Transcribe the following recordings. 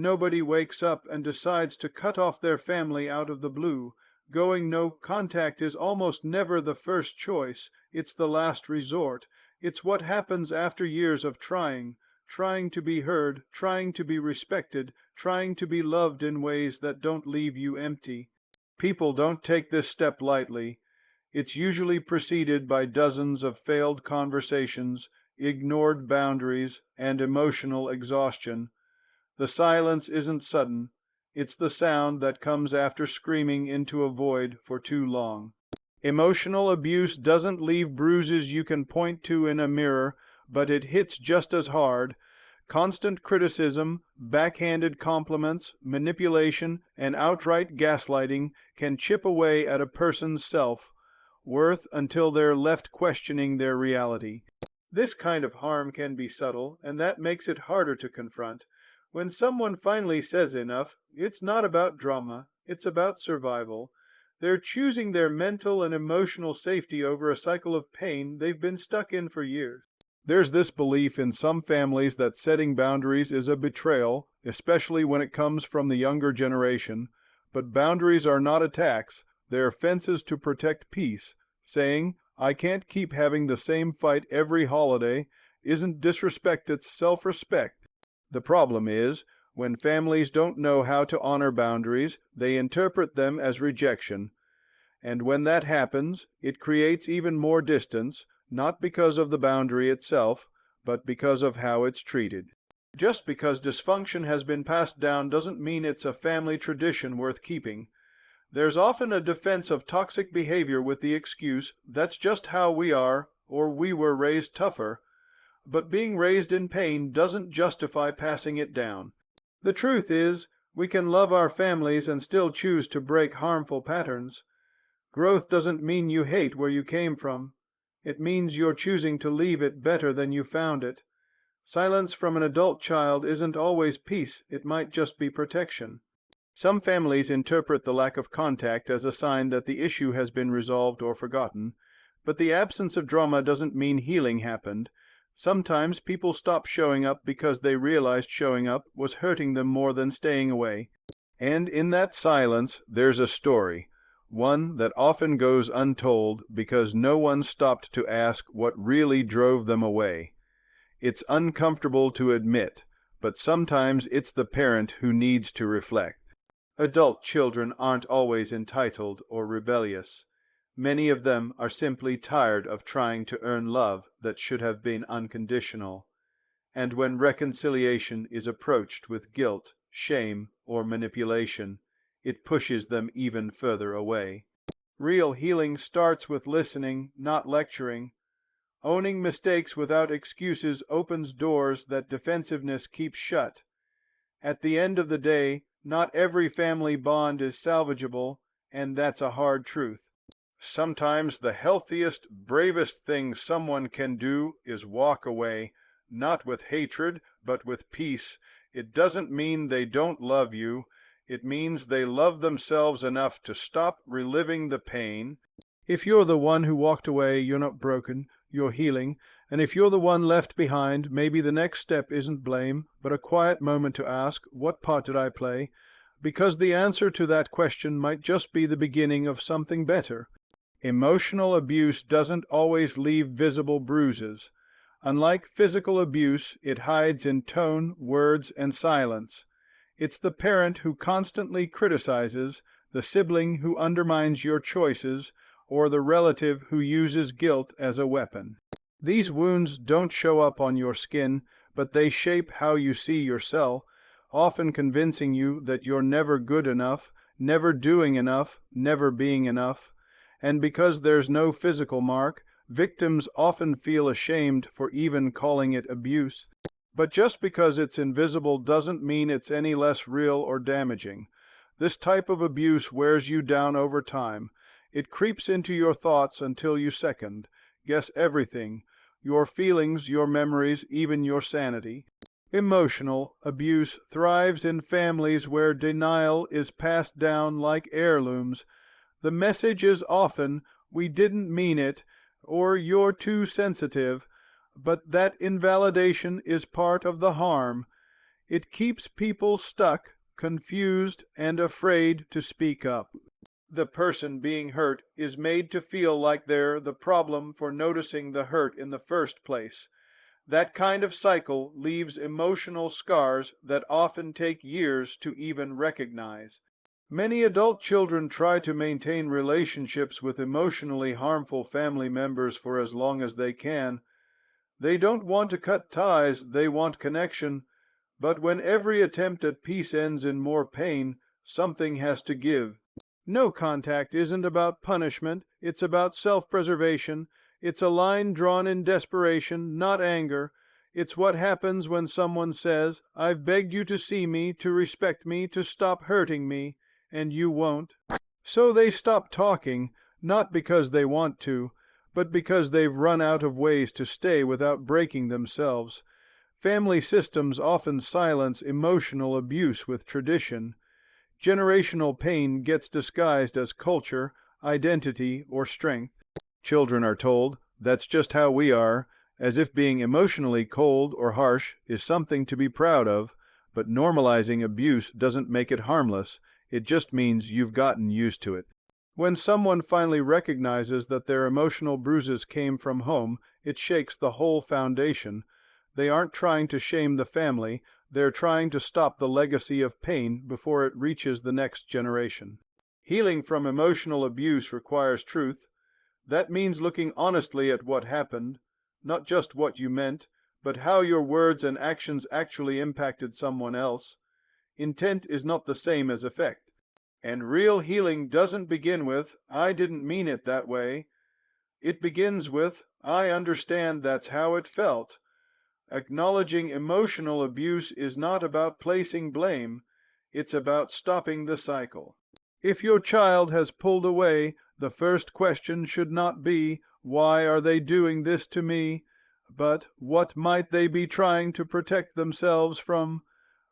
Nobody wakes up and decides to cut off their family out of the blue. Going no contact is almost never the first choice, it's the last resort. It's what happens after years of trying to be heard, trying to be respected, trying to be loved in ways that don't leave you empty. People don't take this step lightly. It's usually preceded by dozens of failed conversations, ignored boundaries, and emotional exhaustion. The silence isn't sudden. It's the sound that comes after screaming into a void for too long. Emotional abuse doesn't leave bruises you can point to in a mirror, but it hits just as hard. Constant criticism, backhanded compliments, manipulation, and outright gaslighting can chip away at a person's self-worth until they're left questioning their reality. This kind of harm can be subtle, and that makes it harder to confront. When someone finally says enough, it's not about drama, it's about survival. They're choosing their mental and emotional safety over a cycle of pain they've been stuck in for years. There's this belief in some families that setting boundaries is a betrayal, especially when it comes from the younger generation. But boundaries are not attacks, they're fences to protect peace. Saying, "I can't keep having the same fight every holiday," isn't disrespect, it's self-respect. The problem is, when families don't know how to honor boundaries, they interpret them as rejection. And when that happens, it creates even more distance, not because of the boundary itself, but because of how it's treated. Just because dysfunction has been passed down doesn't mean it's a family tradition worth keeping. There's often a defense of toxic behavior with the excuse, "That's just how we are," or "we were raised tougher." But being raised in pain doesn't justify passing it down. The truth is, we can love our families and still choose to break harmful patterns. Growth doesn't mean you hate where you came from. It means you're choosing to leave it better than you found it. Silence from an adult child isn't always peace, it might just be protection. Some families interpret the lack of contact as a sign that the issue has been resolved or forgotten, but the absence of drama doesn't mean healing happened. Sometimes people stop showing up because they realized showing up was hurting them more than staying away. And in that silence, there's a story, one that often goes untold because no one stopped to ask what really drove them away. It's uncomfortable to admit, but sometimes it's the parent who needs to reflect. Adult children aren't always entitled or rebellious. Many of them are simply tired of trying to earn love that should have been unconditional. And when reconciliation is approached with guilt, shame, or manipulation, it pushes them even further away. Real healing starts with listening, not lecturing. Owning mistakes without excuses opens doors that defensiveness keeps shut. At the end of the day, not every family bond is salvageable, and that's a hard truth. Sometimes the healthiest, bravest thing someone can do is walk away, not with hatred, but with peace. It doesn't mean they don't love you. It means they love themselves enough to stop reliving the pain. If you're the one who walked away, you're not broken, you're healing. And if you're the one left behind, maybe the next step isn't blame, but a quiet moment to ask, what part did I play? Because the answer to that question might just be the beginning of something better. Emotional abuse doesn't always leave visible bruises. Unlike physical abuse, it hides in tone, words, and silence. It's the parent who constantly criticizes, the sibling who undermines your choices, or the relative who uses guilt as a weapon. These wounds don't show up on your skin, but they shape how you see yourself, often convincing you that you're never good enough, never doing enough, never being enough. And because there's no physical mark, victims often feel ashamed for even calling it abuse. But just because it's invisible doesn't mean it's any less real or damaging. This type of abuse wears you down over time. It creeps into your thoughts until you guess everything, your feelings, your memories, even your sanity. Emotional abuse thrives in families where denial is passed down like heirlooms. The message is often, "We didn't mean it," or "You're too sensitive," but that invalidation is part of the harm. It keeps people stuck, confused, and afraid to speak up. The person being hurt is made to feel like they're the problem for noticing the hurt in the first place. That kind of cycle leaves emotional scars that often take years to even recognize. Many adult children try to maintain relationships with emotionally harmful family members for as long as they can. They don't want to cut ties, they want connection. But when every attempt at peace ends in more pain, something has to give. No contact isn't about punishment, it's about self-preservation. It's a line drawn in desperation, not anger. It's what happens when someone says, "I've begged you to see me, to respect me, to stop hurting me," and you won't. So they stop talking, not because they want to, but because they've run out of ways to stay without breaking themselves. Family systems often silence emotional abuse with tradition. Generational pain gets disguised as culture, identity, or strength. Children are told, "That's just how we are," as if being emotionally cold or harsh is something to be proud of, but normalizing abuse doesn't make it harmless, it just means you've gotten used to it. When someone finally recognizes that their emotional bruises came from home, it shakes the whole foundation. They aren't trying to shame the family, they're trying to stop the legacy of pain before it reaches the next generation. Healing from emotional abuse requires truth. That means looking honestly at what happened, not just what you meant, but how your words and actions actually impacted someone else. Intent is not the same as effect. And real healing doesn't begin with, "I didn't mean it that way." It begins with, "I understand that's how it felt." Acknowledging emotional abuse is not about placing blame, it's about stopping the cycle. If your child has pulled away, the first question should not be, "Why are they doing this to me?" but "What might they be trying to protect themselves from?"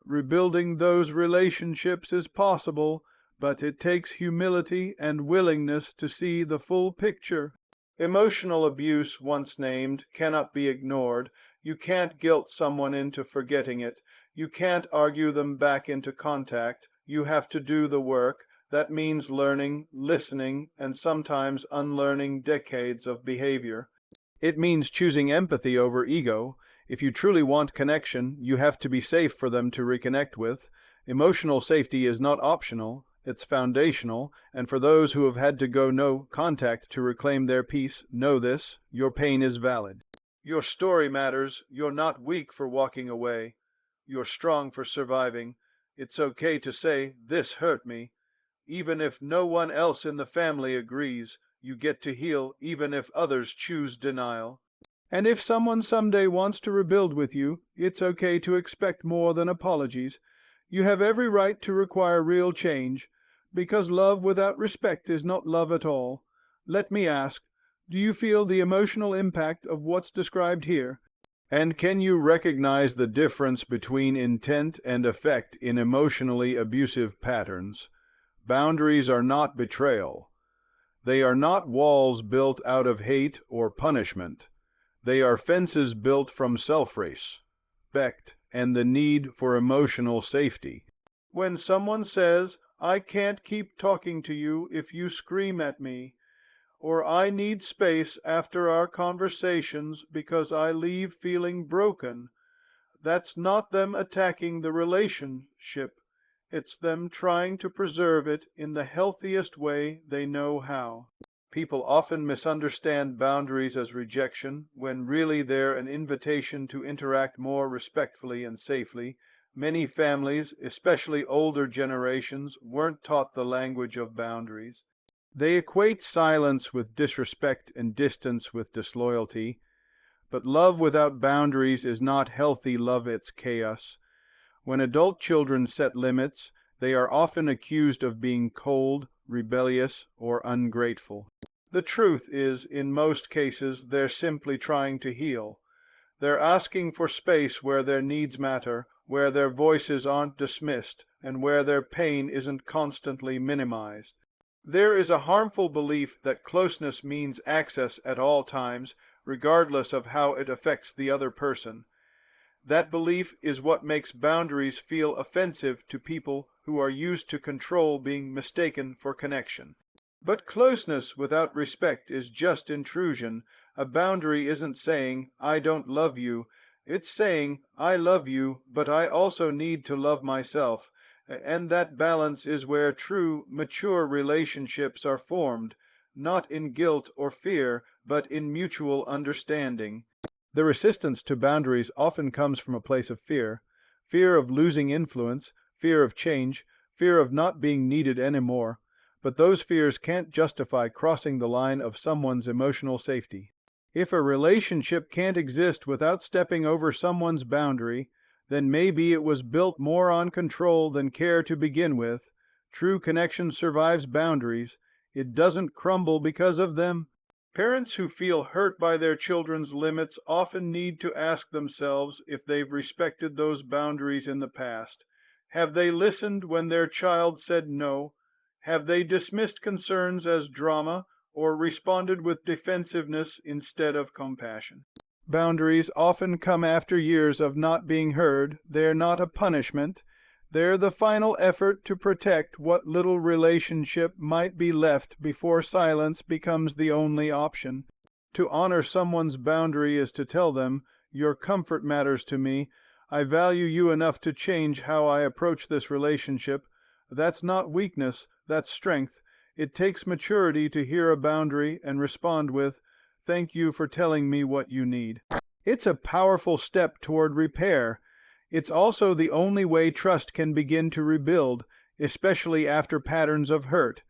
Rebuilding those relationships is possible, but it takes humility and willingness to see the full picture. Emotional abuse, once named, cannot be ignored. You can't guilt someone into forgetting it. You can't argue them back into contact. You have to do the work. That means learning, listening, and sometimes unlearning decades of behavior. It means choosing empathy over ego. If you truly want connection, you have to be safe for them to reconnect with. Emotional safety is not optional, it's foundational, and for those who have had to go no contact to reclaim their peace, know this: your pain is valid. Your story matters. You're not weak for walking away. You're strong for surviving. It's okay to say, "This hurt me." Even if no one else in the family agrees, you get to heal even if others choose denial. And if someone someday wants to rebuild with you, it's okay to expect more than apologies. You have every right to require real change, because love without respect is not love at all. Let me ask, do you feel the emotional impact of what's described here? And can you recognize the difference between intent and effect in emotionally abusive patterns? Boundaries are not betrayal. They are not walls built out of hate or punishment. They are fences built from self-respect and the need for emotional safety. When someone says, "I can't keep talking to you if you scream at me," or "I need space after our conversations because I leave feeling broken," that's not them attacking the relationship. It's them trying to preserve it in the healthiest way they know how. People often misunderstand boundaries as rejection, when really they're an invitation to interact more respectfully and safely. Many families, especially older generations, weren't taught the language of boundaries. They equate silence with disrespect and distance with disloyalty. But love without boundaries is not healthy love, it's chaos. When adult children set limits, they are often accused of being cold, rebellious, or ungrateful. The truth is, in most cases, they're simply trying to heal. They're asking for space where their needs matter, where their voices aren't dismissed, and where their pain isn't constantly minimized. There is a harmful belief that closeness means access at all times, regardless of how it affects the other person. That belief is what makes boundaries feel offensive to people who are used to control being mistaken for connection. But closeness without respect is just intrusion. A boundary isn't saying, I don't love you. It's saying, I love you, but I also need to love myself. And that balance is where true, mature relationships are formed, not in guilt or fear, but in mutual understanding. The resistance to boundaries often comes from a place of fear. Fear of losing influence, fear of change, fear of not being needed anymore. But those fears can't justify crossing the line of someone's emotional safety. If a relationship can't exist without stepping over someone's boundary, then maybe it was built more on control than care to begin with. True connection survives boundaries. It doesn't crumble because of them. Parents who feel hurt by their children's limits often need to ask themselves if they've respected those boundaries in the past. Have they listened when their child said no? Have they dismissed concerns as drama or responded with defensiveness instead of compassion? Boundaries often come after years of not being heard. They're not a punishment. They're the final effort to protect what little relationship might be left before silence becomes the only option. To honor someone's boundary is to tell them, your comfort matters to me. I value you enough to change how I approach this relationship. That's not weakness, that's strength. It takes maturity to hear a boundary and respond with, thank you for telling me what you need. It's a powerful step toward repair. It's also the only way trust can begin to rebuild, especially after patterns of hurt.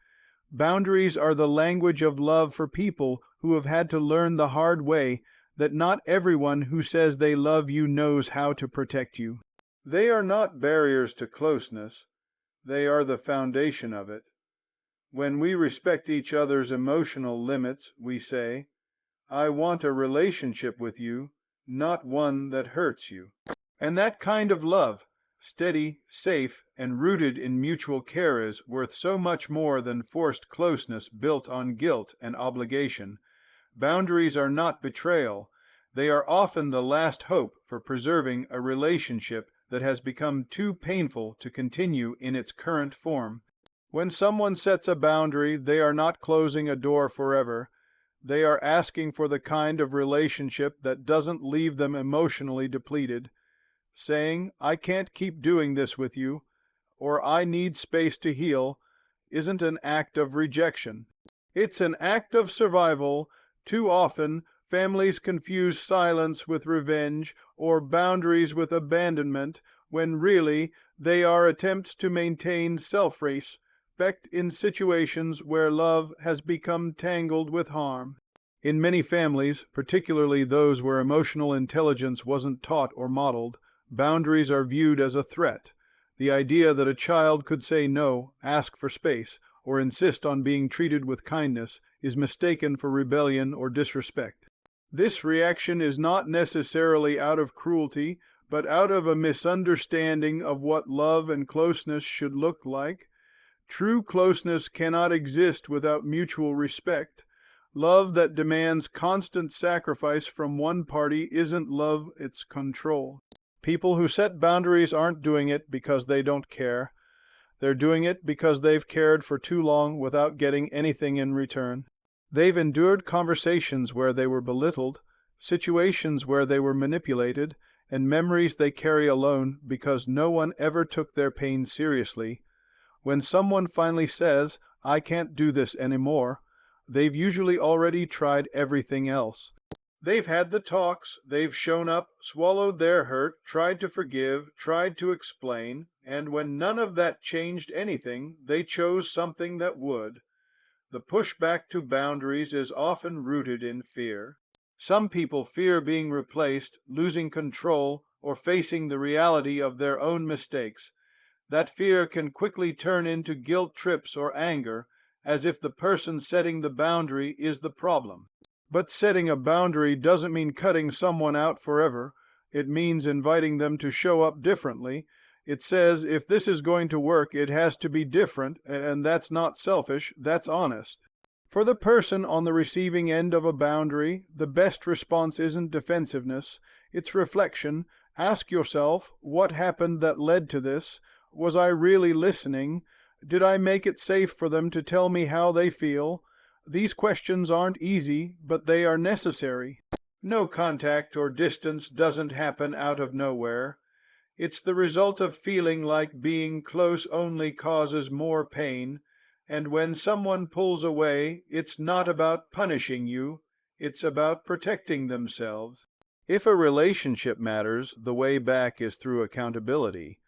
Boundaries are the language of love for people who have had to learn the hard way that not everyone who says they love you knows how to protect you. They are not barriers to closeness. They are the foundation of it. When we respect each other's emotional limits, we say, I want a relationship with you, not one that hurts you. And that kind of love, steady, safe, and rooted in mutual care is worth so much more than forced closeness built on guilt and obligation. Boundaries are not betrayal. They are often the last hope for preserving a relationship that has become too painful to continue in its current form. When someone sets a boundary, they are not closing a door forever. They are asking for the kind of relationship that doesn't leave them emotionally depleted. Saying, I can't keep doing this with you, or I need space to heal, isn't an act of rejection. It's an act of survival. Too often, families confuse silence with revenge or boundaries with abandonment, when really they are attempts to maintain self-respect in situations where love has become tangled with harm. In many families, particularly those where emotional intelligence wasn't taught or modeled, boundaries are viewed as a threat. The idea that a child could say no, ask for space, or insist on being treated with kindness is mistaken for rebellion or disrespect. This reaction is not necessarily out of cruelty, but out of a misunderstanding of what love and closeness should look like. True closeness cannot exist without mutual respect. Love that demands constant sacrifice from one party isn't love, it's control. People who set boundaries aren't doing it because they don't care. They're doing it because they've cared for too long without getting anything in return. They've endured conversations where they were belittled, situations where they were manipulated, and memories they carry alone because no one ever took their pain seriously. When someone finally says, I can't do this anymore, they've usually already tried everything else. They've had the talks, they've shown up, swallowed their hurt, tried to forgive, tried to explain, and when none of that changed anything, they chose something that would. The pushback to boundaries is often rooted in fear. Some people fear being replaced, losing control, or facing the reality of their own mistakes. That fear can quickly turn into guilt trips or anger, as if the person setting the boundary is the problem. But setting a boundary doesn't mean cutting someone out forever. It means inviting them to show up differently. It says if this is going to work, it has to be different, and that's not selfish, that's honest. For the person on the receiving end of a boundary, the best response isn't defensiveness, it's reflection, Ask yourself, what happened that led to this? Was I really listening? Did I make it safe for them to tell me how they feel? These questions aren't easy, but they are necessary. No contact or distance doesn't happen out of nowhere. It's the result of feeling like being close only causes more pain, and when someone pulls away, it's not about punishing you, it's about protecting themselves. If a relationship matters, the way back is through accountability,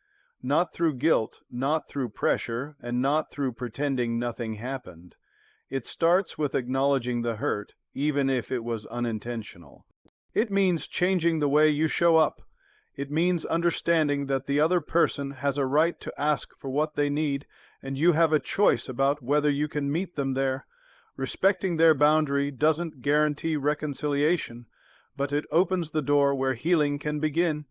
not through guilt, not through pressure, and not through pretending nothing happened. It starts with acknowledging the hurt, even if it was unintentional. It means changing the way you show up. It means understanding that the other person has a right to ask for what they need, and you have a choice about whether you can meet them there. Respecting their boundary doesn't guarantee reconciliation, but it opens the door where healing can begin.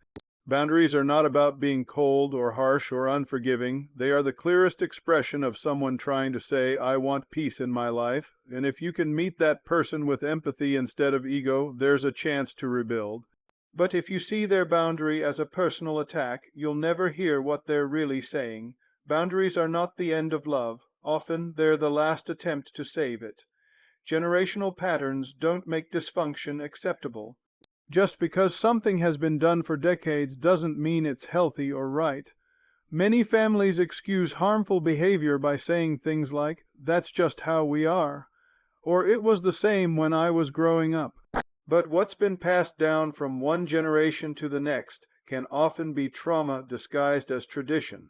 Boundaries are not about being cold or harsh or unforgiving. They are the clearest expression of someone trying to say, I want peace in my life, and if you can meet that person with empathy instead of ego, there's a chance to rebuild. But if you see their boundary as a personal attack, you'll never hear what they're really saying. Boundaries are not the end of love. Often they're the last attempt to save it. Generational patterns don't make dysfunction acceptable. Just because something has been done for decades doesn't mean it's healthy or right. Many families excuse harmful behavior by saying things like, "That's just how we are," or "It was the same when I was growing up." But what's been passed down from one generation to the next can often be trauma disguised as tradition.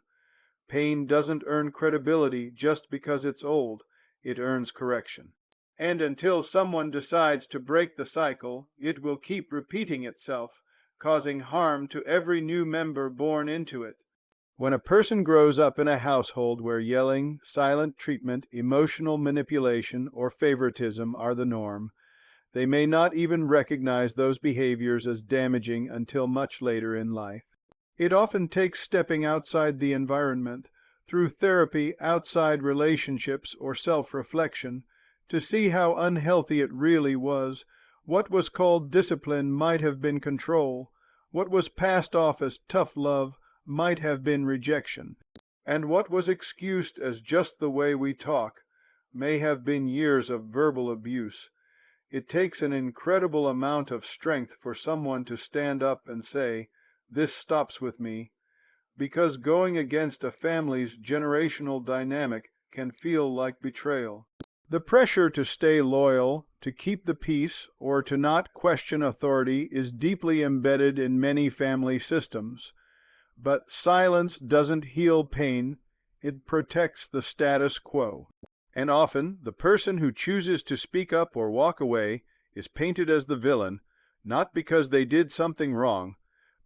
Pain doesn't earn credibility just because it's old. It earns correction. And until someone decides to break the cycle, it will keep repeating itself, causing harm to every new member born into it. When a person grows up in a household where yelling, silent treatment, emotional manipulation, or favoritism are the norm, they may not even recognize those behaviors as damaging until much later in life. It often takes stepping outside the environment, through therapy, outside relationships, or self-reflection, to see how unhealthy it really was. What was called discipline might have been control. What was passed off as tough love might have been rejection. And what was excused as just the way we talk may have been years of verbal abuse. It takes an incredible amount of strength for someone to stand up and say, "This stops with me," because going against a family's generational dynamic can feel like betrayal. The pressure to stay loyal, to keep the peace, or to not question authority is deeply embedded in many family systems. But silence doesn't heal pain, it protects the status quo. And often, the person who chooses to speak up or walk away is painted as the villain, not because they did something wrong,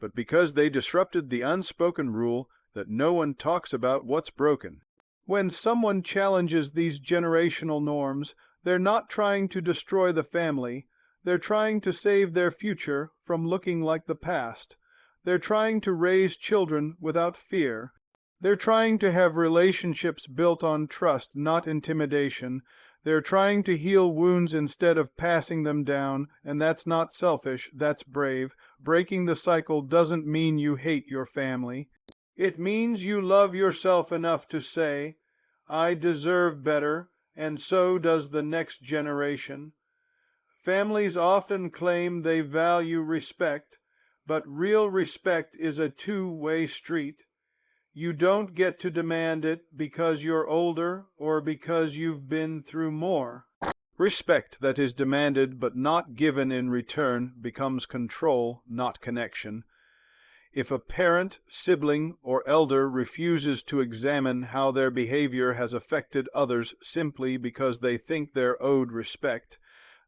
but because they disrupted the unspoken rule that no one talks about what's broken. When someone challenges these generational norms, they're not trying to destroy the family. They're trying to save their future from looking like the past. They're trying to raise children without fear. They're trying to have relationships built on trust, not intimidation. They're trying to heal wounds instead of passing them down, and that's not selfish, that's brave. Breaking the cycle doesn't mean you hate your family. It means you love yourself enough to say, "I deserve better, and so does the next generation." Families often claim they value respect, but real respect is a two-way street. You don't get to demand it because you're older or because you've been through more. Respect that is demanded but not given in return becomes control, not connection. If a parent, sibling, or elder refuses to examine how their behavior has affected others simply because they think they're owed respect,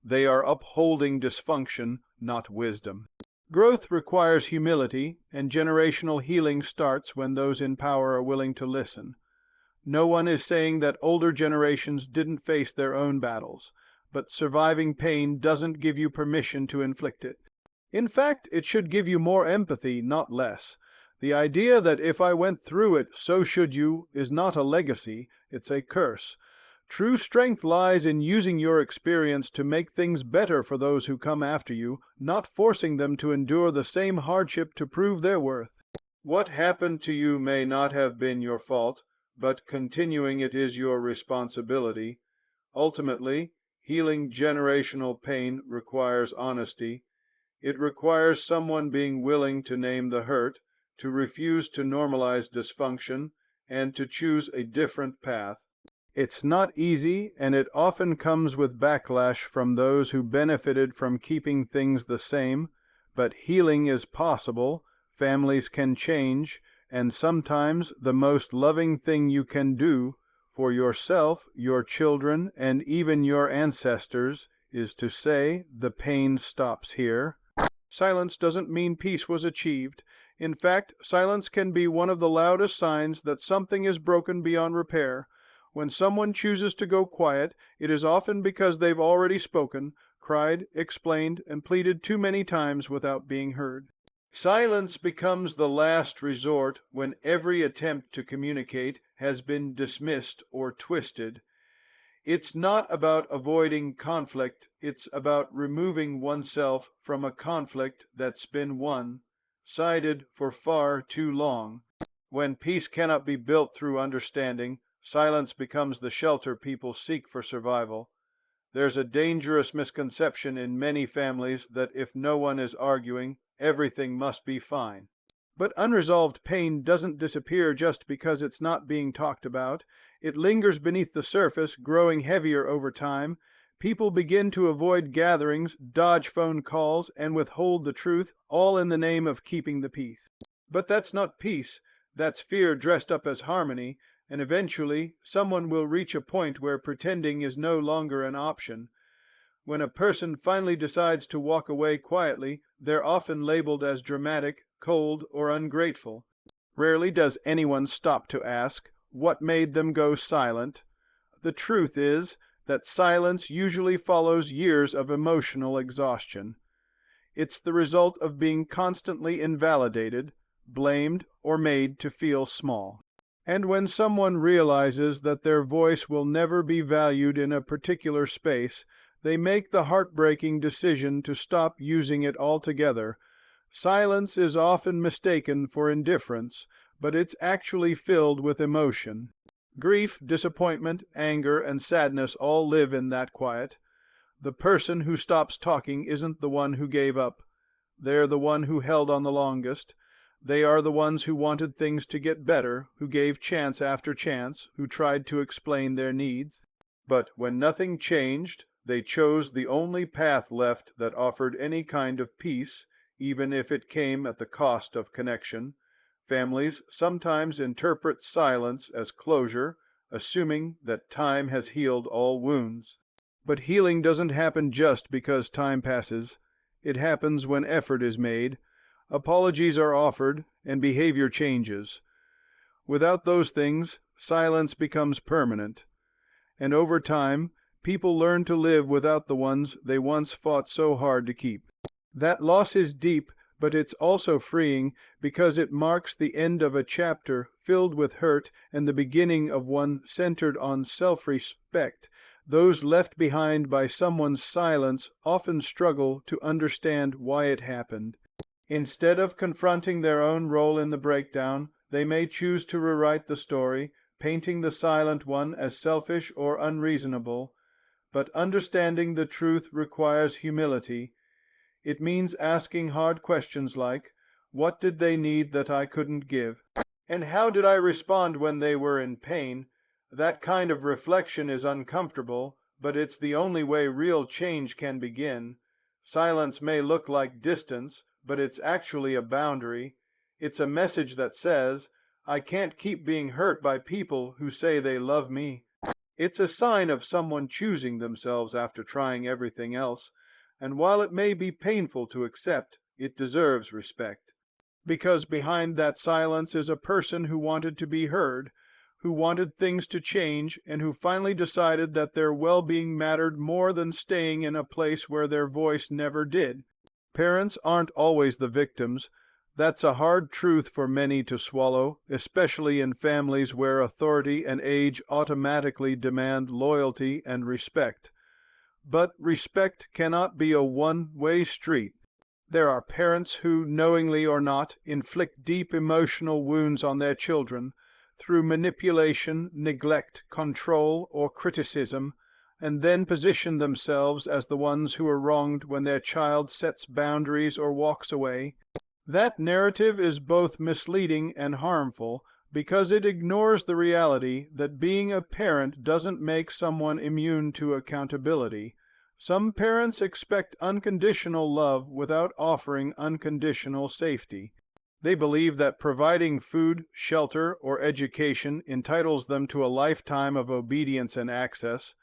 they are upholding dysfunction, not wisdom. Growth requires humility, and generational healing starts when those in power are willing to listen. No one is saying that older generations didn't face their own battles, but surviving pain doesn't give you permission to inflict it. In fact, it should give you more empathy, not less. The idea that if I went through it, so should you, is not a legacy, it's a curse. True strength lies in using your experience to make things better for those who come after you, not forcing them to endure the same hardship to prove their worth. What happened to you may not have been your fault, but continuing it is your responsibility. Ultimately, healing generational pain requires honesty. It requires someone being willing to name the hurt, to refuse to normalize dysfunction, and to choose a different path. It's not easy, and it often comes with backlash from those who benefited from keeping things the same, but healing is possible, families can change, and sometimes the most loving thing you can do for yourself, your children, and even your ancestors is to say, the pain stops here. Silence doesn't mean peace was achieved. In fact, silence can be one of the loudest signs that something is broken beyond repair. When someone chooses to go quiet, it is often because they've already spoken, cried, explained, and pleaded too many times without being heard. Silence becomes the last resort when every attempt to communicate has been dismissed or twisted. It's not about avoiding conflict, it's about removing oneself from a conflict that's been won, sided for far too long. When peace cannot be built through understanding, silence becomes the shelter people seek for survival. There's a dangerous misconception in many families that if no one is arguing, everything must be fine. But unresolved pain doesn't disappear just because it's not being talked about. It lingers beneath the surface, growing heavier over time. People begin to avoid gatherings, dodge phone calls, and withhold the truth, all in the name of keeping the peace. But that's not peace. That's fear dressed up as harmony, and eventually someone will reach a point where pretending is no longer an option. When a person finally decides to walk away quietly, they're often labeled as dramatic, cold, or ungrateful. Rarely does anyone stop to ask, what made them go silent? The truth is that silence usually follows years of emotional exhaustion. It's the result of being constantly invalidated, blamed, or made to feel small. And when someone realizes that their voice will never be valued in a particular space, they make the heartbreaking decision to stop using it altogether. Silence is often mistaken for indifference, but it's actually filled with emotion. Grief, disappointment, anger, and sadness all live in that quiet. The person who stops talking isn't the one who gave up. They're the one who held on the longest. They are the ones who wanted things to get better, who gave chance after chance, who tried to explain their needs. But when nothing changed, they chose the only path left that offered any kind of peace, even if it came at the cost of connection. Families sometimes interpret silence as closure, assuming that time has healed all wounds. But healing doesn't happen just because time passes. It happens when effort is made, apologies are offered, and behavior changes. Without those things, silence becomes permanent. And over time, people learn to live without the ones they once fought so hard to keep. That loss is deep, but it's also freeing because it marks the end of a chapter filled with hurt and the beginning of one centered on self-respect. Those left behind by someone's silence often struggle to understand why it happened. Instead of confronting their own role in the breakdown, they may choose to rewrite the story, painting the silent one as selfish or unreasonable. But understanding the truth requires humility. It means asking hard questions like, what did they need that I couldn't give? And how did I respond when they were in pain? That kind of reflection is uncomfortable, but it's the only way real change can begin. Silence may look like distance, but it's actually a boundary. It's a message that says, I can't keep being hurt by people who say they love me. It's a sign of someone choosing themselves after trying everything else, and while it may be painful to accept, it deserves respect. Because behind that silence is a person who wanted to be heard, who wanted things to change, and who finally decided that their well-being mattered more than staying in a place where their voice never did. Parents aren't always the victims. That's a hard truth for many to swallow, especially in families where authority and age automatically demand loyalty and respect. But respect cannot be a one-way street. There are parents who, knowingly or not, inflict deep emotional wounds on their children through manipulation, neglect, control, or criticism, and then position themselves as the ones who are wronged when their child sets boundaries or walks away. That narrative is both misleading and harmful because it ignores the reality that being a parent doesn't make someone immune to accountability. Some parents expect unconditional love without offering unconditional safety. They believe that providing food, shelter, or education entitles them to a lifetime of obedience and access.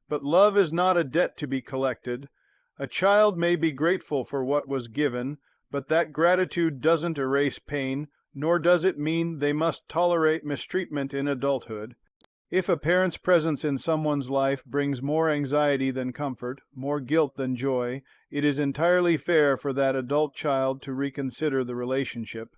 But love is not a debt to be collected. A child may be grateful for what was given, but that gratitude doesn't erase pain, nor does it mean they must tolerate mistreatment in adulthood. If a parent's presence in someone's life brings more anxiety than comfort, more guilt than joy, it is entirely fair for that adult child to reconsider the relationship.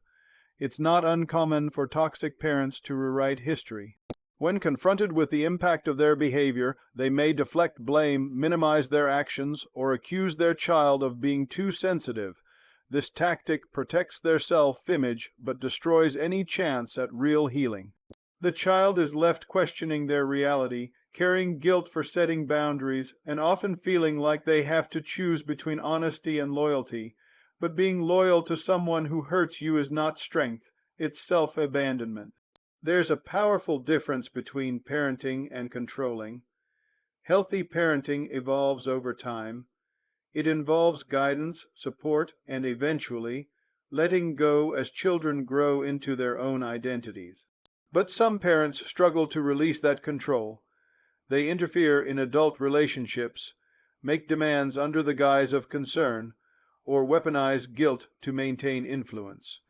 It's not uncommon for toxic parents to rewrite history. When confronted with the impact of their behavior, they may deflect blame, minimize their actions, or accuse their child of being too sensitive. This tactic protects their self-image but destroys any chance at real healing. The child is left questioning their reality, carrying guilt for setting boundaries, and often feeling like they have to choose between honesty and loyalty. But being loyal to someone who hurts you is not strength, it's self-abandonment. There's a powerful difference between parenting and controlling. Healthy parenting evolves over time. It involves guidance, support, and eventually, letting go as children grow into their own identities. But some parents struggle to release that control. They interfere in adult relationships, make demands under the guise of concern, or weaponize guilt to maintain influence.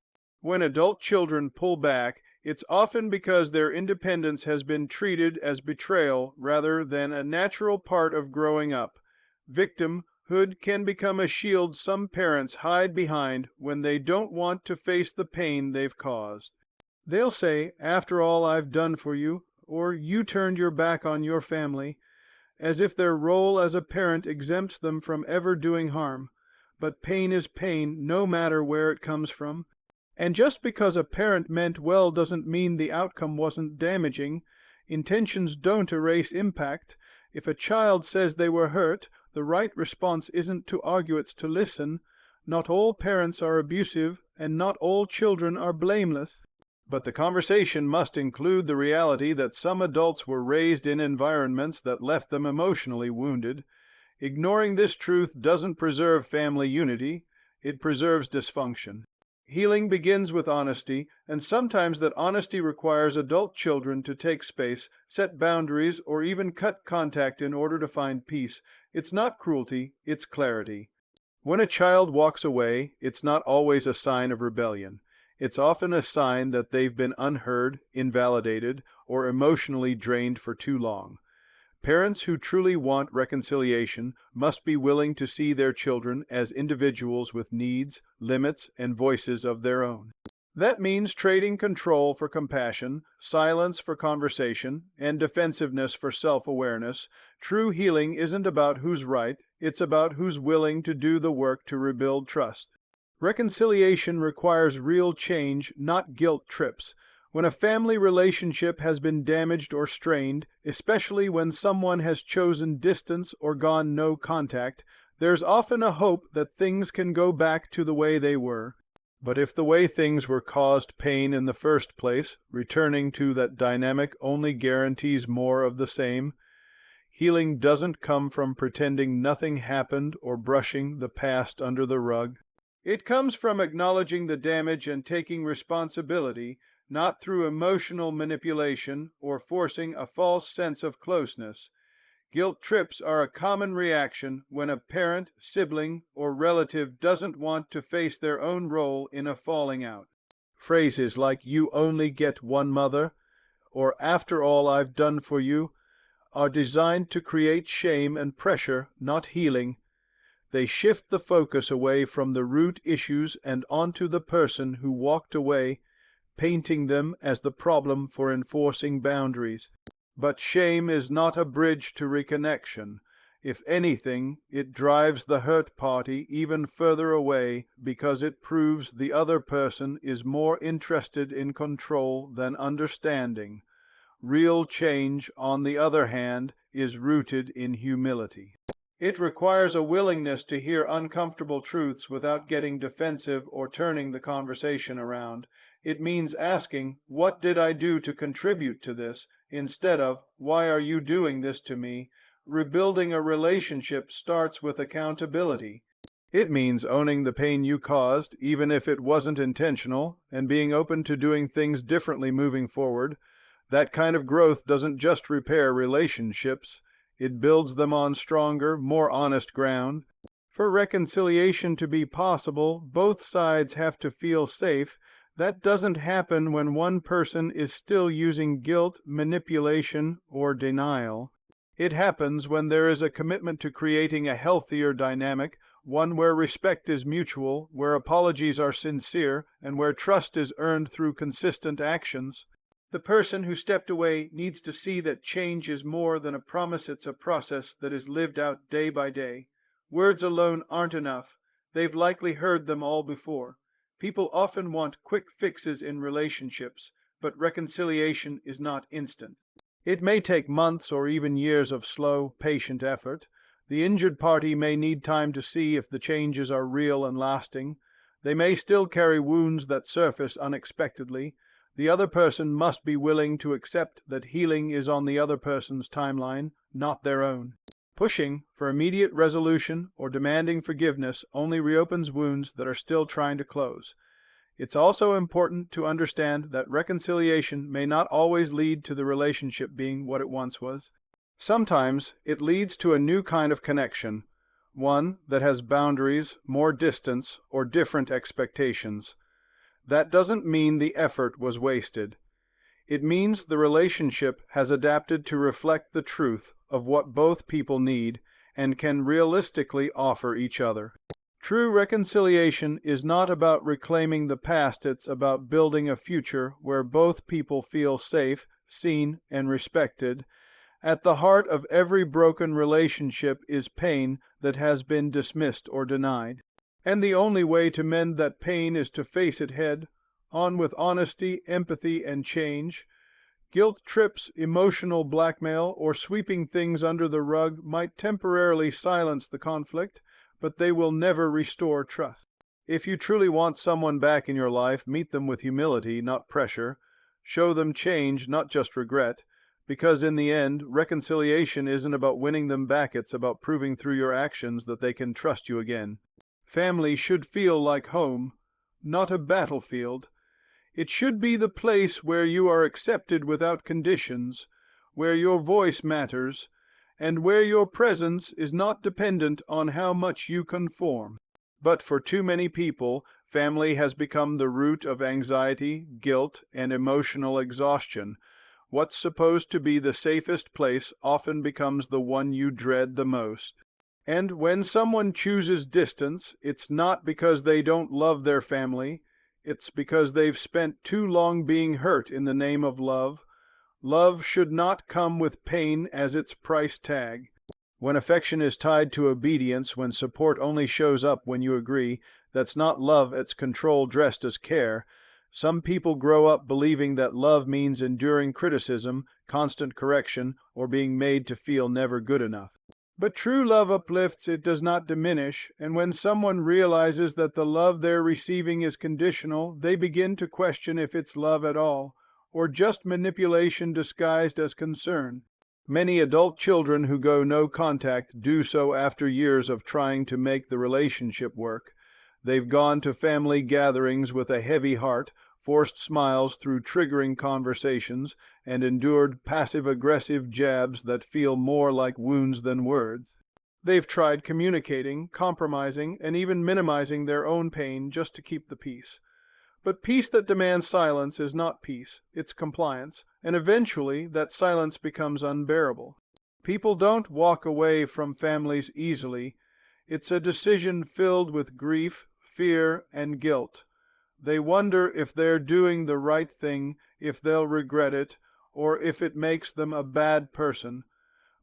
When adult children pull back, it's often because their independence has been treated as betrayal rather than a natural part of growing up. Victimhood can become a shield some parents hide behind when they don't want to face the pain they've caused. They'll say, "After all I've done for you," or "You turned your back on your family," as if their role as a parent exempts them from ever doing harm. But pain is pain, no matter where it comes from. And just because a parent meant well doesn't mean the outcome wasn't damaging. Intentions don't erase impact. If a child says they were hurt, the right response isn't to argue, it's to listen. Not all parents are abusive, and not all children are blameless. But the conversation must include the reality that some adults were raised in environments that left them emotionally wounded. Ignoring this truth doesn't preserve family unity, it preserves dysfunction. Healing begins with honesty, and sometimes that honesty requires adult children to take space, set boundaries, or even cut contact in order to find peace. It's not cruelty, it's clarity. When a child walks away, it's not always a sign of rebellion. It's often a sign that they've been unheard, invalidated, or emotionally drained for too long. Parents who truly want reconciliation must be willing to see their children as individuals with needs, limits, and voices of their own. That means trading control for compassion, silence for conversation, and defensiveness for self-awareness. True healing isn't about who's right, it's about who's willing to do the work to rebuild trust. Reconciliation requires real change, not guilt trips. When a family relationship has been damaged or strained, especially when someone has chosen distance or gone no contact, there's often a hope that things can go back to the way they were. But if the way things were caused pain in the first place, returning to that dynamic only guarantees more of the same. Healing doesn't come from pretending nothing happened or brushing the past under the rug. It comes from acknowledging the damage and taking responsibility, not through emotional manipulation or forcing a false sense of closeness. Guilt trips are a common reaction when a parent, sibling, or relative doesn't want to face their own role in a falling out. Phrases like "you only get one mother" or "after all I've done for you" are designed to create shame and pressure, not healing. They shift the focus away from the root issues and onto the person who walked away, painting them as the problem for enforcing boundaries. But shame is not a bridge to reconnection. If anything, it drives the hurt party even further away because it proves the other person is more interested in control than understanding. Real change, on the other hand, is rooted in humility. It requires a willingness to hear uncomfortable truths without getting defensive or turning the conversation around. It means asking, "What did I do to contribute to this?" instead of, "Why are you doing this to me?" Rebuilding a relationship starts with accountability. It means owning the pain you caused, even if it wasn't intentional, and being open to doing things differently moving forward. That kind of growth doesn't just repair relationships, it builds them on stronger, more honest ground. For reconciliation to be possible, both sides have to feel safe. That doesn't happen when one person is still using guilt, manipulation, or denial. It happens when there is a commitment to creating a healthier dynamic, one where respect is mutual, where apologies are sincere, and where trust is earned through consistent actions. The person who stepped away needs to see that change is more than a promise, it's a process that is lived out day by day. Words alone aren't enough. They've likely heard them all before. People often want quick fixes in relationships, but reconciliation is not instant. It may take months or even years of slow, patient effort. The injured party may need time to see if the changes are real and lasting. They may still carry wounds that surface unexpectedly. The other person must be willing to accept that healing is on the other person's timeline, not their own. Pushing for immediate resolution or demanding forgiveness only reopens wounds that are still trying to close. It's also important to understand that reconciliation may not always lead to the relationship being what it once was. Sometimes it leads to a new kind of connection, one that has boundaries, more distance, or different expectations. That doesn't mean the effort was wasted. It means the relationship has adapted to reflect the truth of what both people need and can realistically offer each other. True reconciliation is not about reclaiming the past, it's about building a future where both people feel safe, seen, and respected. At the heart of every broken relationship is pain that has been dismissed or denied. And the only way to mend that pain is to face it head on with honesty, empathy, and change. Guilt trips, emotional blackmail, or sweeping things under the rug might temporarily silence the conflict, but they will never restore trust. If you truly want someone back in your life, meet them with humility, not pressure. Show them change, not just regret. Because in the end, reconciliation isn't about winning them back, it's about proving through your actions that they can trust you again. Family should feel like home, not a battlefield. It should be the place where you are accepted without conditions, where your voice matters, and where your presence is not dependent on how much you conform. But for too many people, family has become the root of anxiety, guilt, and emotional exhaustion. What's supposed to be the safest place often becomes the one you dread the most. And when someone chooses distance, it's not because they don't love their family, it's because they've spent too long being hurt in the name of love. Love should not come with pain as its price tag. When affection is tied to obedience, when support only shows up when you agree, that's not love, it's control dressed as care. Some people grow up believing that love means enduring criticism, constant correction, or being made to feel never good enough. But true love uplifts, it does not diminish, and when someone realizes that the love they're receiving is conditional, they begin to question if it's love at all, or just manipulation disguised as concern. Many adult children who go no contact do so after years of trying to make the relationship work. They've gone to family gatherings with a heavy heart, forced smiles through triggering conversations, and endured passive-aggressive jabs that feel more like wounds than words. They've tried communicating, compromising, and even minimizing their own pain just to keep the peace. But peace that demands silence is not peace, it's compliance, and eventually that silence becomes unbearable. People don't walk away from families easily. It's a decision filled with grief, fear, and guilt. They wonder if they're doing the right thing, if they'll regret it, or if it makes them a bad person.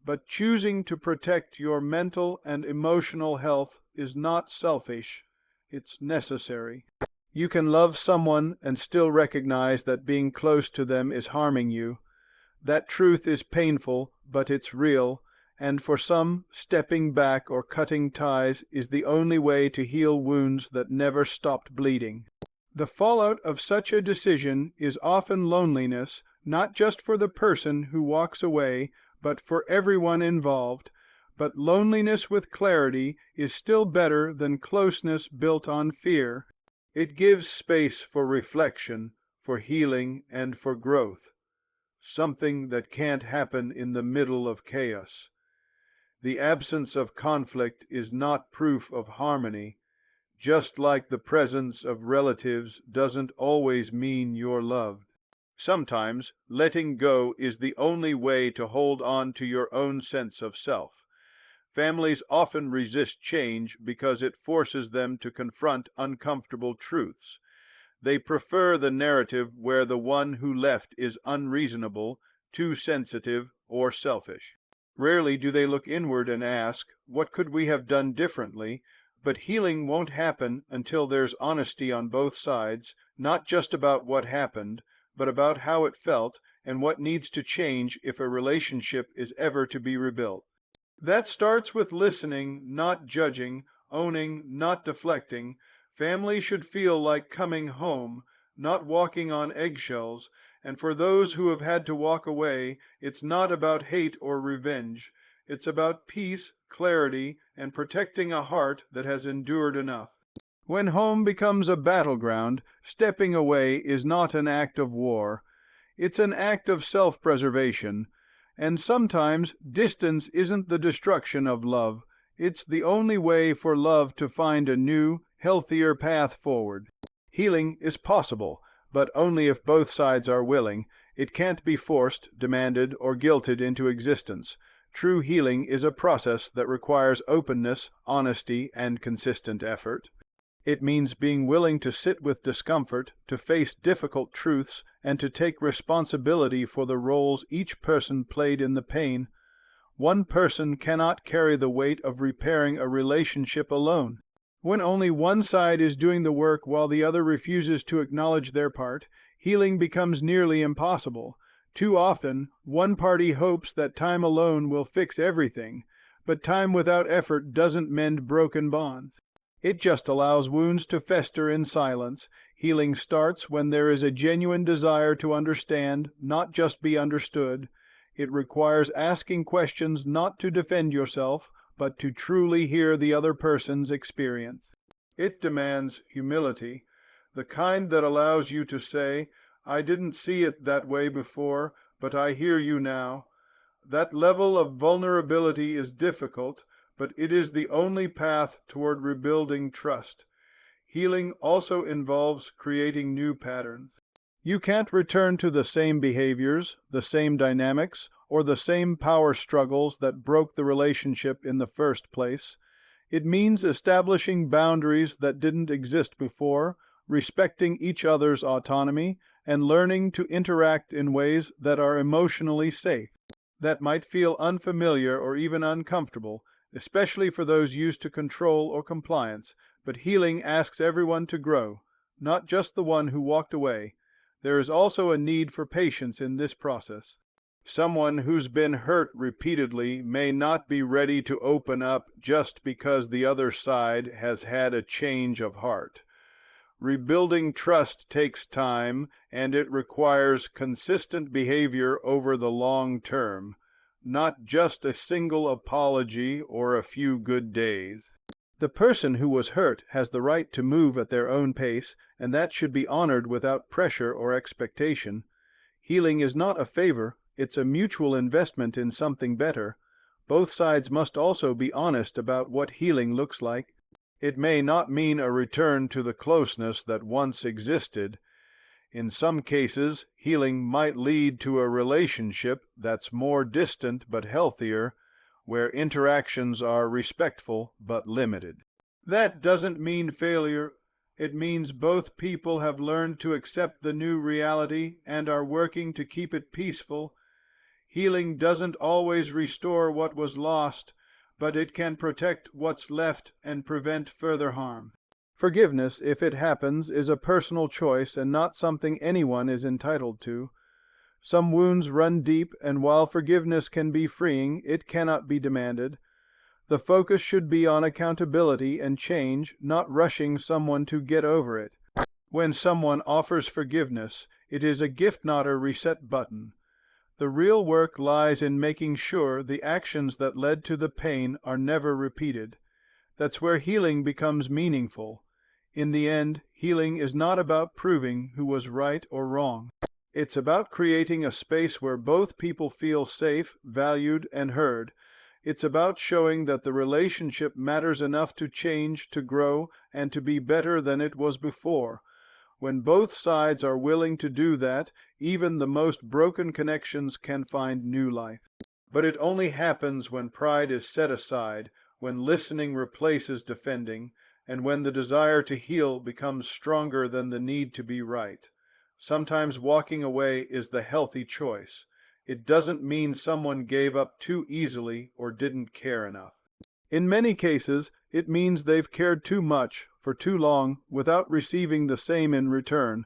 But choosing to protect your mental and emotional health is not selfish. It's necessary. You can love someone and still recognize that being close to them is harming you. That truth is painful, but it's real, and for some, stepping back or cutting ties is the only way to heal wounds that never stopped bleeding. The fallout of such a decision is often loneliness, not just for the person who walks away, but for everyone involved. But loneliness with clarity is still better than closeness built on fear. It gives space for reflection, for healing, and for growth. Something that can't happen in the middle of chaos. The absence of conflict is not proof of harmony, just like the presence of relatives doesn't always mean you're loved. Sometimes letting go is the only way to hold on to your own sense of self. Families often resist change because it forces them to confront uncomfortable truths. They prefer the narrative where the one who left is unreasonable, too sensitive, or selfish. Rarely do they look inward and ask, what could we have done differently? But healing won't happen until there's honesty on both sides, not just about what happened, but about how it felt and what needs to change if a relationship is ever to be rebuilt. That starts with listening, not judging, owning, not deflecting. Family should feel like coming home, not walking on eggshells, and for those who have had to walk away, it's not about hate or revenge. It's about peace, clarity, and protecting a heart that has endured enough. When home becomes a battleground, stepping away is not an act of war. It's an act of self-preservation. And sometimes distance isn't the destruction of love. It's the only way for love to find a new, healthier path forward. Healing is possible, but only if both sides are willing. It can't be forced, demanded, or guilted into existence. True healing is a process that requires openness, honesty, and consistent effort. It means being willing to sit with discomfort, to face difficult truths, and to take responsibility for the roles each person played in the pain. One person cannot carry the weight of repairing a relationship alone. When only one side is doing the work while the other refuses to acknowledge their part, healing becomes nearly impossible. Too often, one party hopes that time alone will fix everything, but time without effort doesn't mend broken bonds. It just allows wounds to fester in silence. Healing starts when there is a genuine desire to understand, not just be understood. It requires asking questions not to defend yourself, but to truly hear the other person's experience. It demands humility, the kind that allows you to say, I didn't see it that way before, but I hear you now. That level of vulnerability is difficult, but it is the only path toward rebuilding trust. Healing also involves creating new patterns. You can't return to the same behaviors, the same dynamics, or the same power struggles that broke the relationship in the first place. It means establishing boundaries that didn't exist before, respecting each other's autonomy, and learning to interact in ways that are emotionally safe. That might feel unfamiliar or even uncomfortable, especially for those used to control or compliance, but healing asks everyone to grow, not just the one who walked away. There is also a need for patience in this process. Someone who's been hurt repeatedly may not be ready to open up just because the other side has had a change of heart. Rebuilding trust takes time, and it requires consistent behavior over the long term, not just a single apology or a few good days. The person who was hurt has the right to move at their own pace, and that should be honored without pressure or expectation. Healing is not a favor, it's a mutual investment in something better. Both sides must also be honest about what healing looks like. It may not mean a return to the closeness that once existed. In some cases, healing might lead to a relationship that's more distant but healthier, where interactions are respectful but limited. That doesn't mean failure. It means both people have learned to accept the new reality and are working to keep it peaceful. Healing doesn't always restore what was lost, but it can protect what's left and prevent further harm. Forgiveness, if it happens, is a personal choice and not something anyone is entitled to. Some wounds run deep, and while forgiveness can be freeing, it cannot be demanded. The focus should be on accountability and change, not rushing someone to get over it. When someone offers forgiveness, it is a gift, not a reset button. The real work lies in making sure the actions that led to the pain are never repeated. That's where healing becomes meaningful. In the end, healing is not about proving who was right or wrong. It's about creating a space where both people feel safe, valued, and heard. It's about showing that the relationship matters enough to change, to grow, and to be better than it was before. When both sides are willing to do that, even the most broken connections can find new life. But it only happens when pride is set aside, when listening replaces defending, and when the desire to heal becomes stronger than the need to be right. Sometimes walking away is the healthy choice. It doesn't mean someone gave up too easily or didn't care enough. In many cases, it means they've cared too much for too long without receiving the same in return.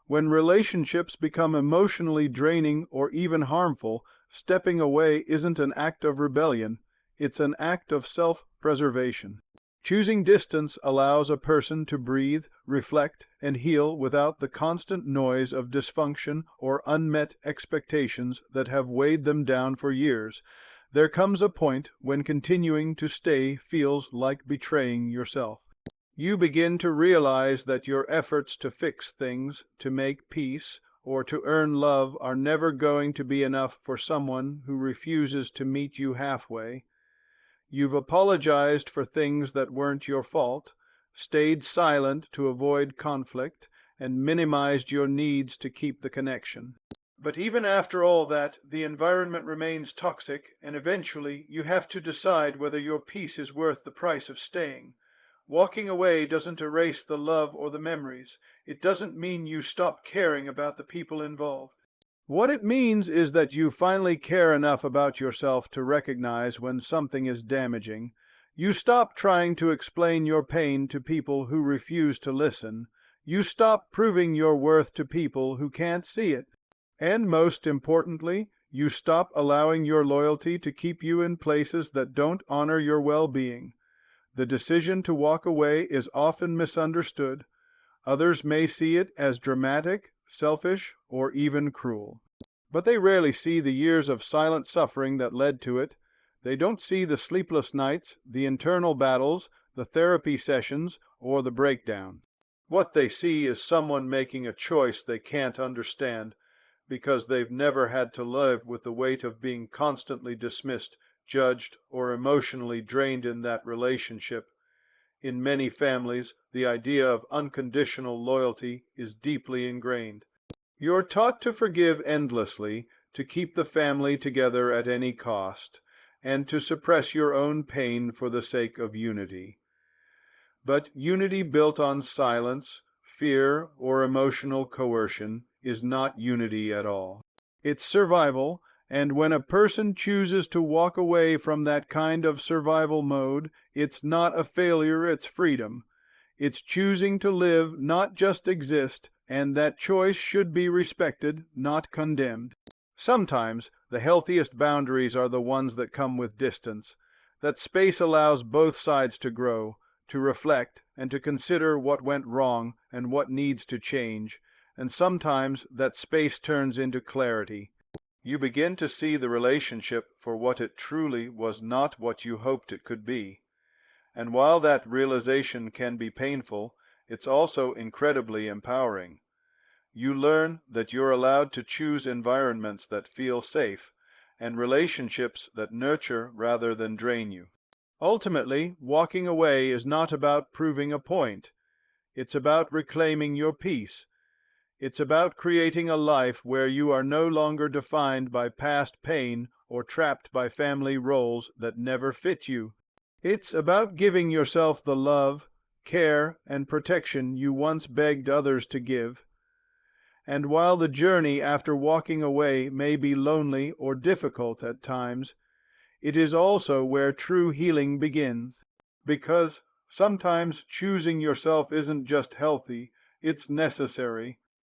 When relationships become emotionally draining or even harmful, stepping away isn't an act of rebellion, it's an act of self-preservation. Choosing distance allows a person to breathe, reflect, and heal without the constant noise of dysfunction or unmet expectations that have weighed them down for years. There comes a point when continuing to stay feels like betraying yourself. You begin to realize that your efforts to fix things, to make peace, or to earn love are never going to be enough for someone who refuses to meet you halfway. You've apologized for things that weren't your fault, stayed silent to avoid conflict, and minimized your needs to keep the connection. But even after all that, the environment remains toxic, and eventually you have to decide whether your peace is worth the price of staying. Walking away doesn't erase the love or the memories. It doesn't mean you stop caring about the people involved. What it means is that you finally care enough about yourself to recognize when something is damaging. You stop trying to explain your pain to people who refuse to listen. You stop proving your worth to people who can't see it. And most importantly, you stop allowing your loyalty to keep you in places that don't honor your well-being. The decision to walk away is often misunderstood. Others may see it as dramatic, selfish, or even cruel. But they rarely see the years of silent suffering that led to it. They don't see the sleepless nights, the internal battles, the therapy sessions, or the breakdowns. What they see is someone making a choice they can't understand because they've never had to live with the weight of being constantly dismissed, judged, or emotionally drained in that relationship. In many families, the idea of unconditional loyalty is deeply ingrained. You're taught to forgive endlessly, to keep the family together at any cost, and to suppress your own pain for the sake of unity. But unity built on silence, fear, or emotional coercion is not unity at all. It's survival, and when a person chooses to walk away from that kind of survival mode, it's not a failure, it's freedom. It's choosing to live, not just exist, and that choice should be respected, not condemned. Sometimes the healthiest boundaries are the ones that come with distance. That space allows both sides to grow, to reflect, and to consider what went wrong and what needs to change. And sometimes that space turns into clarity. You begin to see the relationship for what it truly was, not what you hoped it could be. And while that realization can be painful, it's also incredibly empowering. You learn that you're allowed to choose environments that feel safe and relationships that nurture rather than drain you. Ultimately, walking away is not about proving a point. It's about reclaiming your peace. It's about creating a life where you are no longer defined by past pain or trapped by family roles that never fit you. It's about giving yourself the love, care, and protection you once begged others to give. And while the journey after walking away may be lonely or difficult at times, it is also where true healing begins. Because sometimes choosing yourself isn't just healthy, it's necessary.